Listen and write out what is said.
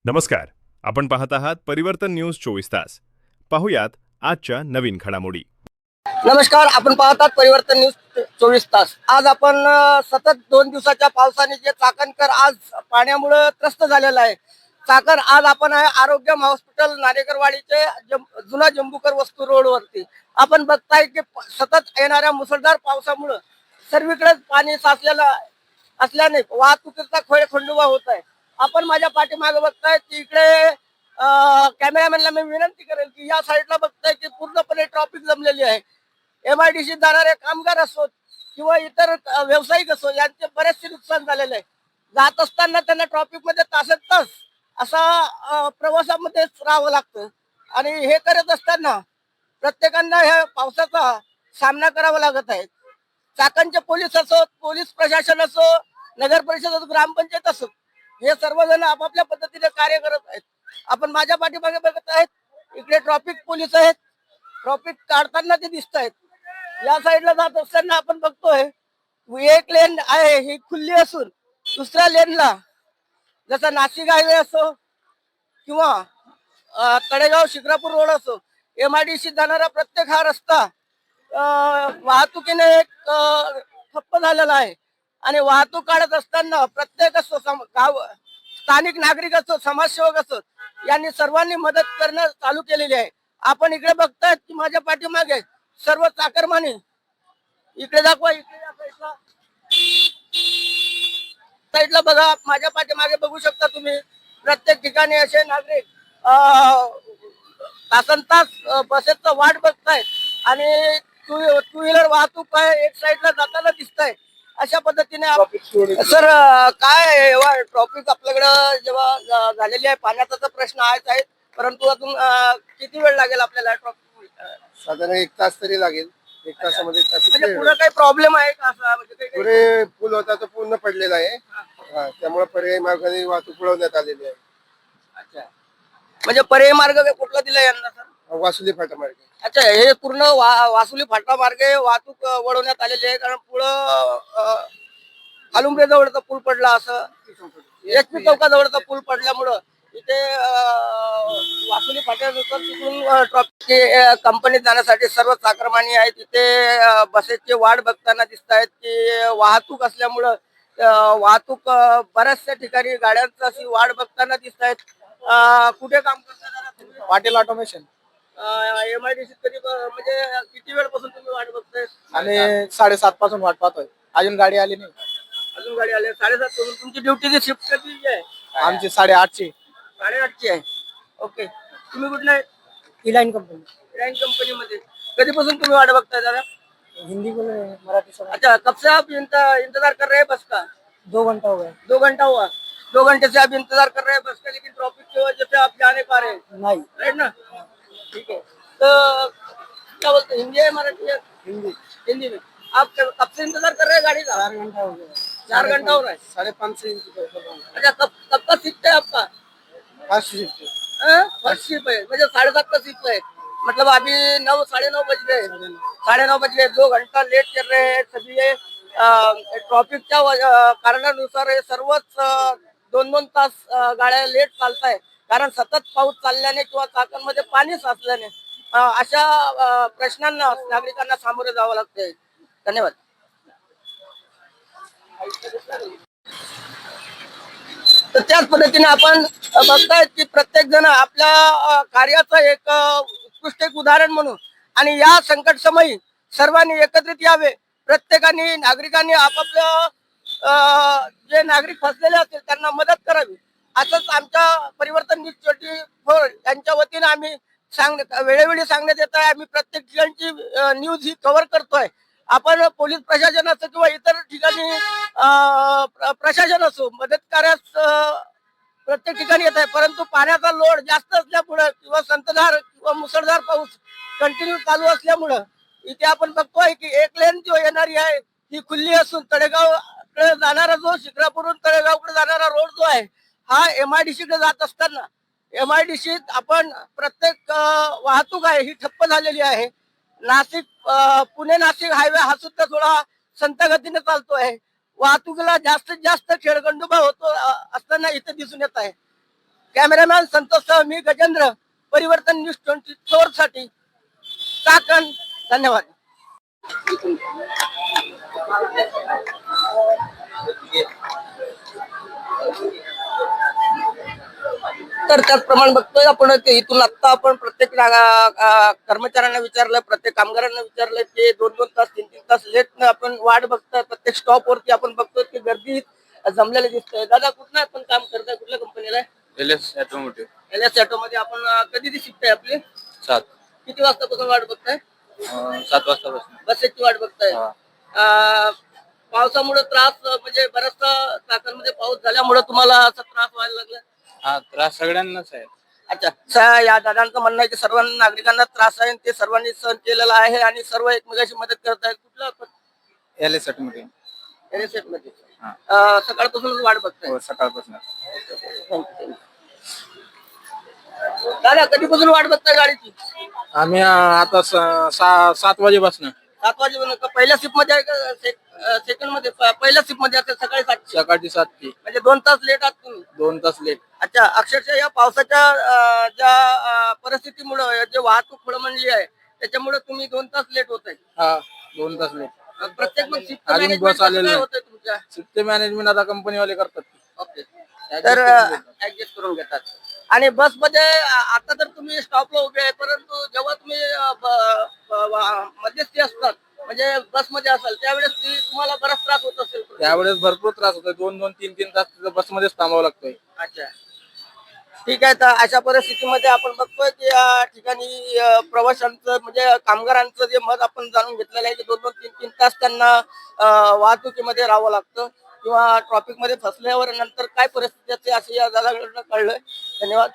नमस्कार. आपण पाहत आहात परिवर्तन न्यूज 24 तास. पाहुयात आजच्या नवीन घडामोडी. नमस्कार, आपण पाहतात परिवर्तन न्यूज 24 तास. आज आपण सतत 2 दिवसाच्या पावसाने जे चाकणकर आज पाण्यामुळे त्रस्त झालेला आहे. चाकण आज आपण आहे आरोग्यम हॉस्पिटल नाणेकरवाडीचे जुना जंबूकर वस्तू रोडवरती. आपण बघताय की सतत येणाऱ्या मुसळधार पावसामुळे सर्वीकडे पाणी साचलेलं असल्याने वाहतुकीचा खंडोबा होत आहे. आपण माझ्या पाठीमागे बघताय की इकडे कॅमेरामॅनला मी विनंती करेल की या साईडला बघताय की पूर्णपणे ट्रॉफिक जमलेली आहे. MIDC जाणारे कामगार असोत किंवा इतर व्यावसायिक असो यांचे बरेचसे नुकसान झालेले आहे. जात असताना त्यांना ट्रॉफिक मध्ये तासत तास असा प्रवासामध्ये राहावं लागतं आणि हे करत असताना प्रत्येकांना ह्या पावसाचा सामना करावा लागत आहे. चाकणचे पोलीस असो, पोलीस प्रशासन असो, नगर परिषद असो, ग्रामपंचायत असो, हे सर्वजण आपापल्या पद्धतीने कार्य करत आहेत. आपण माझ्या पाठीमागे बघत आहेत, इकडे ट्रॉफिक पोलीस आहेत, ट्रॉफिक काढताना ते दिसत आहेत. या साईडला जात असताना आपण बघतोय एक लेन आहे ही खुल्ली असून दुसऱ्या लेनला जसा नाशिक हायवे असो किंवा तळेगाव शिक्रापूर रोड असो, MIDC जाणारा प्रत्येक हा रस्ता वाहतुकीने एक ठप्प झालेला आहे. आणि वाहतूक काढत असताना प्रत्येक असो गाव स्थानिक नागरिक असो, समाजसेवक असो, यांनी सर्वांनी मदत करणं चालू केलेली आहे. आपण इकडे बघतायत की माझ्या पाठीमागे सर्व चाकरमानी इकडे दाखवा, इकडे साईडला बघा, माझ्या पाठीमागे बघू शकता तुम्ही प्रत्येक ठिकाणी असे नागरिक तासन तास बसेसचा वाट बघतायत आणि टू व्हीलर वाहतूक आहे एक साईडला जाताना दिसतंय. अशा पद्धतीने सर काय ट्रॉफिक आपल्याकडे जेव्हा झालेली आहे, पाण्याचा तर प्रश्न आहेच आहे, परंतु अजून किती वेळ लागेल आपल्याला ट्रॉफिक? साधारण 1 तास तरी लागेल. 1 तासामध्ये म्हणजे पुढे काही प्रॉब्लेम आहे का असा? म्हणजे पुढे पूल होता तो पूर्ण पडलेला आहे. त्यामुळे पर्यायी मार्गाने वाहतूक वळवण्यात आलेली आहे. अच्छा, म्हणजे पर्यायी मार्ग कुठला दिला यांना सर? वासुली फाटा मार्गे. अच्छा, हे पूर्ण वासुली फाटा मार्गे वाहतूक वळवण्यात आलेली आहे, कारण पुढं खालुंबरे जवळचा पूल पडला, असं HP चौकाजवळचा पूल पडल्यामुळं इथे वासुली फाट्यानुसार तिथून ट्रॉफिक कंपनीत जाण्यासाठी सर्व चाकरमानी आहेत. तिथे बसेसची वाट बघताना दिसत आहेत की वाहतूक असल्यामुळं वाहतूक बऱ्याचशा ठिकाणी गाड्यांची अशी वाट बघताना दिसत आहेत. कुठे काम करता? पाटील ऑटोमेशन. MIDC कधी म्हणजे किती वेळपासून तुम्ही वाट बघताय? आणि 7:30 पासून वाट पाहतोय, अजून गाडी आली नाही. अजून गाडी आली 7:30 पासून. तुमची ड्युटीची शिफ्ट कधी आहे? आमची 8:30ची. 8:30ची आहे. ओके, तुम्ही कुठल्या? Align company. रिलायन्स कंपनीमध्ये. कधीपासून तुम्ही वाट बघताय दादा? हिंदी बोले, मराठी समझ. अच्छा, कब से आप इंतजार कर रहे हैं बस का? 2 घंटा हो गया. 2 घंटा हुआ. 2 घंटे से आप इंतजार कर रहे हैं बस का, लेकिन ट्रॉफिक की वजह से आप जा नहीं पा रहे हैं, नहीं. राइट ना? ठीक है, तो क्या बोलते हैं, हिंदी है मराठी है? हिंदी. हिंदी में. आप कब से इंतजार कर रहे हैं गाड़ी का? 4 घंटा हो गया. 4 घंटा हो रहा है. 5:30 से इंतजार कर रहा हूं. अच्छा, कब का शिफ्ट है आपका? First shift. फर्स्ट शिफ्ट है, म्हणजे 7:30 का शिफ्ट है. मतलब अभी 9 9:30 बज गए. 9:30 बज गए. 2 घंटा लेट कर रहे हैं सभी. ये ट्रॉफिकच्या कारणानुसार हे सर्वच 2-2 तास गाड्या लेट चालत आहे, कारण सतत पाऊस चालल्याने किंवा चाकणमध्ये पाणी साचल्याने अशा प्रश्नांना नागरिकांना सामोरे जावं लागते. धन्यवाद. तर त्याच पद्धतीने आपण बघतायत की प्रत्येक जण आपल्या कार्याचं एक उत्कृष्ट एक उदाहरण म्हणून आणि या संकट समयी सर्वांनी एकत्रित यावे. प्रत्येकाने नागरिकांनी आपापल्या जे नागरिक फसलेले असतील त्यांना मदत करावी. असंच आमच्या परिवर्तन न्यूज 24 यांच्या वतीने आम्ही वेळोवेळी सांगण्यात येत आहे. आम्ही प्रत्येक ठिकाणची न्यूज ही कव्हर करतोय. आपण पोलीस प्रशासन असो किंवा इतर ठिकाणी प्रशासन असो, मदत कार्यास प्रत्येक ठिकाणी येत आहे, परंतु पाण्याचा लोड जास्त असल्यामुळं किंवा संततधार किंवा मुसळधार पाऊस कंटिन्यू चालू असल्यामुळं इथे आपण बघतोय की एक लेन जो येणारी आहे ही खुल्ली असून तळेगावकडे जाणारा जो शिक्रापूरहून तळेगावकडे जाणारा रोड जो आहे हा MIDC कडे जात असताना MIDC आपण प्रत्येक वाहतूक आहे ही ठप्प झालेली आहे. पुणे नाशिक हायवे हा सुद्धा थोडा संत गतीने चालतो आहे. वाहतुकीला जास्तीत जास्त खेळगंडोबा होतो असताना इथे दिसून येत आहे. कॅमेरामॅन संतोषसह मी गजेंद्र, परिवर्तन न्यूज 24 साठी चाकण. धन्यवाद. तर त्याचप्रमाणे बघतोय आपण की इथून आता आपण प्रत्येक कर्मचाऱ्यांना विचारलं, प्रत्येक कामगारांना विचारलं की 2-2 तास 3-3 तास लेट आपण वाट बघतोय. प्रत्येक स्टॉप वरती आपण बघतोय की गर्दी जमलेली दिसतंय. दादा कुठं आपण काम करताय, कुठल्या कंपनीला आहे? LS automotive. LS ऑटो मध्ये आपण कधी शिफ्ट आहे आपली? 7 किती वाजतापासून वाट बघताय? 7 वाजतापासून. बसेसची वाट बघताय. हा. पावसामुळे त्रास म्हणजे बराचसा चाकणमध्ये पाऊस झाल्यामुळे तुम्हाला असा त्रास व्हायला लागला? हा, त्रास सगळ्यांनाच आहे. अच्छा. या दादांचं म्हणणं आहे की सर्व नागरिकांना त्रास आहे, ते सर्वांनी सहन केलेला आहे आणि सर्व एकमेकांशी मदत करत आहेत. कुठलं LS ऑटोमोटिव्ह. NSF मध्ये हा. सकाळपासूनच वाट बघताय? हो, सकाळपासून. दादा कधीपासून वाट बघताय गाडीची? आम्ही आता 7 वाजेपासून. 7 वाजेपर्यंत. पहिल्या शिफ्ट मध्ये आहे का सेकंड मध्ये? पहिल्या शिफ्ट मध्ये असेल सकाळी 7 सकाळची 7 ची. म्हणजे 2 तास लेट आहात तुम्ही. 2 तास लेट. अच्छा. अक्षरशः या पावसाच्या ज्या परिस्थितीमुळे जे वाहतूक खोळंबली आहे त्याच्यामुळे तुम्ही 2 तास लेट होत आहे. हा, 2 तास लेट. प्रत्येक मग शिफ्ट अजून मॅनेजमेंट बस आलेलं नाही. होतंय तुमच्या? शिफ्ट मॅनेजमेंट आता कंपनीवाले करतात. ओके. तर ऍडजस्ट करून घेतात. आणि बस मध्ये आता तर तुम्ही स्टॉपला उभे आहे, परंतु जेव्हा तुम्ही मध्यस्थी असतात म्हणजे बस मध्ये असाल त्यावेळेस तुम्हाला बराच त्रास होत असेल? त्यावेळेस भरपूर त्रास होतोय. 2-2, 3-3 तास बसमध्येच थांबावं लागतोय. अच्छा. ठीक आहे. तर अशा परिस्थितीमध्ये आपण बघतोय की या ठिकाणी प्रवाशांचं म्हणजे कामगारांचं जे मत आपण जाणून घेतलेलं आहे की 2-2, 3-3 तास त्यांना वाहतुकीमध्ये राहावं लागतं किंवा ट्रॉफिक मध्ये फसल्यावर नंतर काय परिस्थिती असते असं या दादाकडनं कळलंय. धन्यवाद.